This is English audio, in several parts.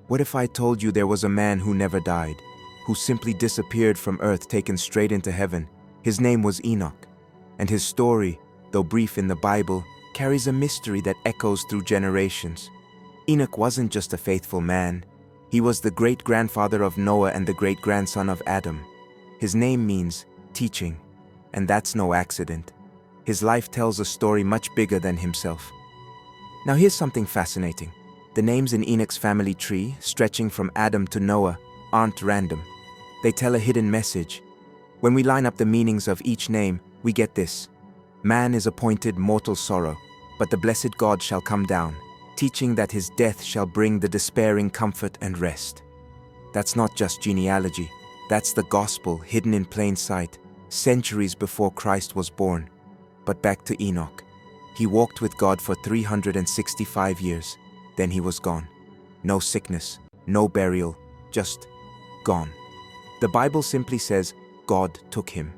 What if I told you there was a man who never died, who simply disappeared from earth, taken straight into heaven? His name was Enoch, and his story, though brief in the Bible, carries a mystery that echoes through generations. Enoch wasn't just a faithful man. He was the great-grandfather of Noah and the great-grandson of Adam. His name means teaching, and that's no accident. His life tells a story much bigger than himself. Now here's something fascinating. The names in Enoch's family tree, stretching from Adam to Noah, aren't random. They tell a hidden message. When we line up the meanings of each name, we get this. Man is appointed mortal sorrow, but the blessed God shall come down, teaching that his death shall bring the despairing comfort and rest. That's not just genealogy. That's the gospel hidden in plain sight, centuries before Christ was born. But back to Enoch. He walked with God for 365 years. Then he was gone. No sickness, no burial, just gone. The Bible simply says, God took him.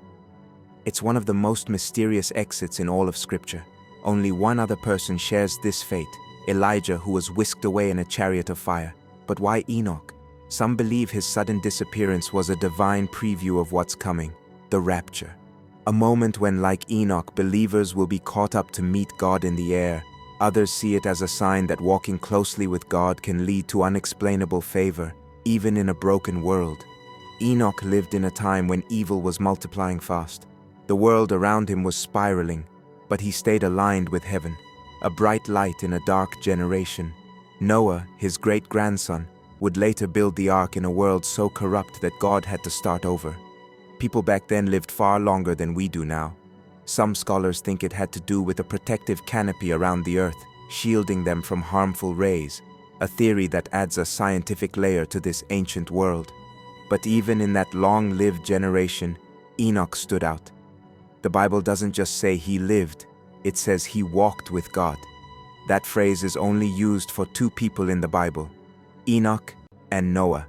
It's one of the most mysterious exits in all of Scripture. Only one other person shares this fate, Elijah, who was whisked away in a chariot of fire. But why Enoch? Some believe his sudden disappearance was a divine preview of what's coming, the rapture. A moment when, like Enoch, believers will be caught up to meet God in the air. Others see it as a sign that walking closely with God can lead to unexplainable favor, even in a broken world. Enoch lived in a time when evil was multiplying fast. The world around him was spiraling, but he stayed aligned with heaven, a bright light in a dark generation. Noah, his great-grandson, would later build the ark in a world so corrupt that God had to start over. People back then lived far longer than we do now. Some scholars think it had to do with a protective canopy around the earth, shielding them from harmful rays, a theory that adds a scientific layer to this ancient world. But even in that long-lived generation, Enoch stood out. The Bible doesn't just say he lived, it says he walked with God. That phrase is only used for two people in the Bible, Enoch and Noah.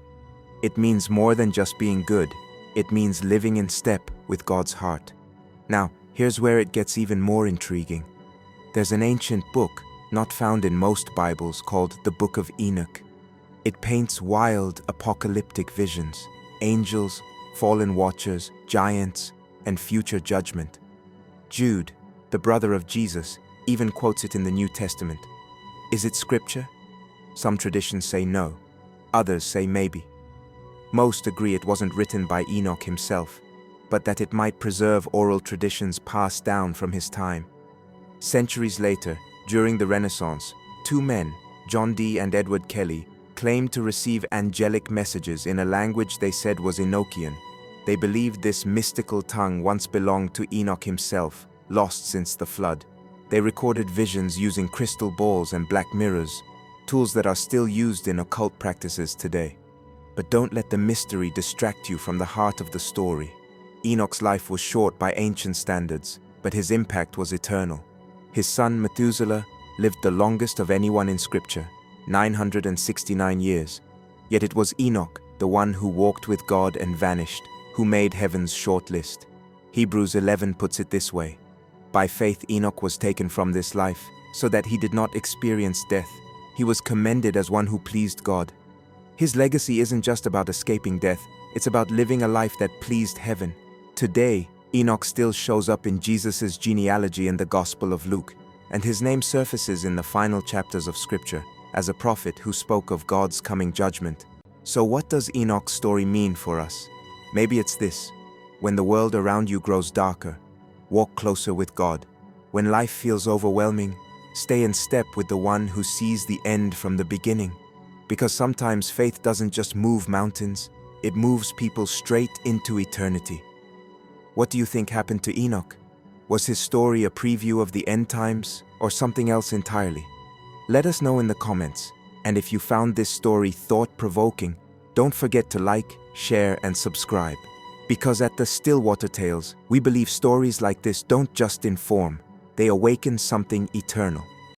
It means more than just being good. It means living in step with God's heart. Now, here's where it gets even more intriguing. There's an ancient book, not found in most Bibles, called the Book of Enoch. It paints wild, apocalyptic visions, angels, fallen watchers, giants, and future judgment. Jude, the brother of Jesus, even quotes it in the New Testament. Is it scripture? Some traditions say no. Others say maybe. Most agree it wasn't written by Enoch himself, but that it might preserve oral traditions passed down from his time. Centuries later, during the Renaissance, two men, John Dee and Edward Kelly, claimed to receive angelic messages in a language they said was Enochian. They believed this mystical tongue once belonged to Enoch himself, lost since the flood. They recorded visions using crystal balls and black mirrors, tools that are still used in occult practices today. But don't let the mystery distract you from the heart of the story. Enoch's life was short by ancient standards, but his impact was eternal. His son Methuselah lived the longest of anyone in Scripture, 969 years. Yet it was Enoch, the one who walked with God and vanished, who made heaven's short list. Hebrews 11 puts it this way: by faith Enoch was taken from this life, so that he did not experience death. He was commended as one who pleased God. His legacy isn't just about escaping death, it's about living a life that pleased heaven. Today, Enoch still shows up in Jesus' genealogy in the Gospel of Luke, and his name surfaces in the final chapters of Scripture as a prophet who spoke of God's coming judgment. So what does Enoch's story mean for us? Maybe it's this: when the world around you grows darker, walk closer with God. When life feels overwhelming, stay in step with the one who sees the end from the beginning. Because sometimes faith doesn't just move mountains, it moves people straight into eternity. What do you think happened to Enoch? Was his story a preview of the end times, or something else entirely? Let us know in the comments, and if you found this story thought-provoking, don't forget to like, share, and subscribe. Because at the Stillwater Tales, we believe stories like this don't just inform, they awaken something eternal.